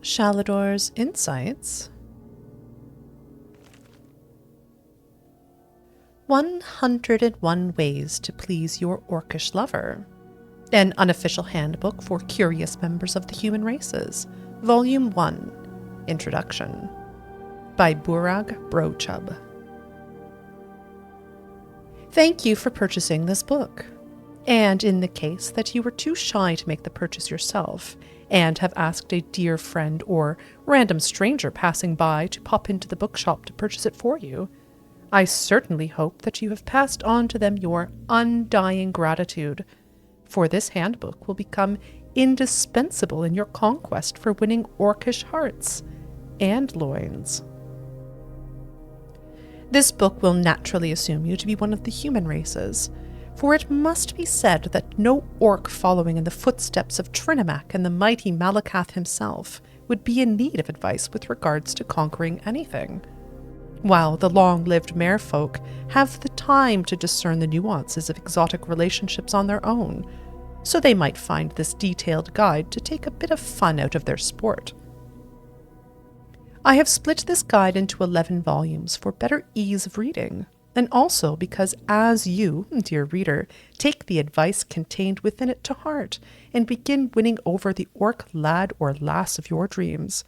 Shalidor's Insights. 101 Ways to Please Your Orcish Lover. An unofficial handbook for curious members of the human races. Volume 1. Introduction. By Burag Brochub. Thank you for purchasing this book. And in the case that you were too shy to make the purchase yourself, and have asked a dear friend or random stranger passing by to pop into the bookshop to purchase it for you, I certainly hope that you have passed on to them your undying gratitude, for this handbook will become indispensable in your conquest for winning orcish hearts and loins. This book will naturally assume you to be one of the human races, for it must be said that no orc following in the footsteps of Trinimac and the mighty Malakath himself would be in need of advice with regards to conquering anything, while the long-lived merfolk have the time to discern the nuances of exotic relationships on their own, so they might find this detailed guide to take a bit of fun out of their sport. I have split this guide into 11 volumes for better ease of reading, and also because as you, dear reader, take the advice contained within it to heart and begin winning over the orc lad or lass of your dreams,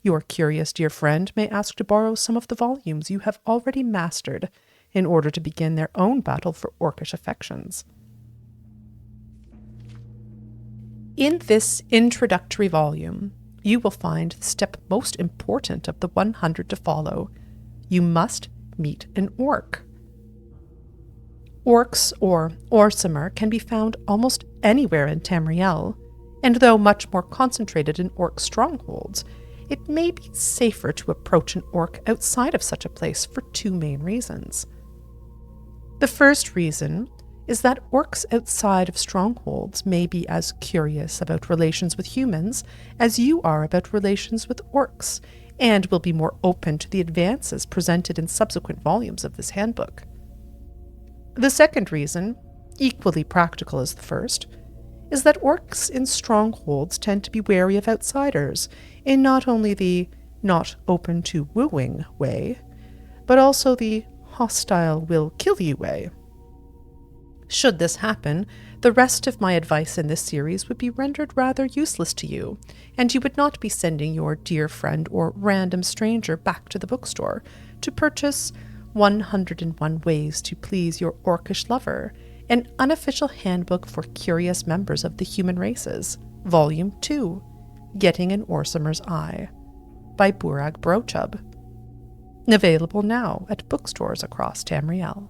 your curious dear friend may ask to borrow some of the volumes you have already mastered in order to begin their own battle for orcish affections. In this introductory volume, you will find the step most important of the 100 to follow. You must meet an orc. Orcs, or Orsimer, can be found almost anywhere in Tamriel, and though much more concentrated in orc strongholds, it may be safer to approach an orc outside of such a place for two main reasons. The first reason is that orcs outside of strongholds may be as curious about relations with humans as you are about relations with orcs, and will be more open to the advances presented in subsequent volumes of this handbook. The second reason, equally practical as the first, is that orcs in strongholds tend to be wary of outsiders in not only the not open to wooing way, but also the hostile will kill you way. Should this happen, the rest of my advice in this series would be rendered rather useless to you, and you would not be sending your dear friend or random stranger back to the bookstore to purchase 101 Ways to Please Your Orcish Lover, an unofficial handbook for curious members of the human races, Volume 2, Getting an Orsimer's Eye, by Burag Brochub. Available now at bookstores across Tamriel.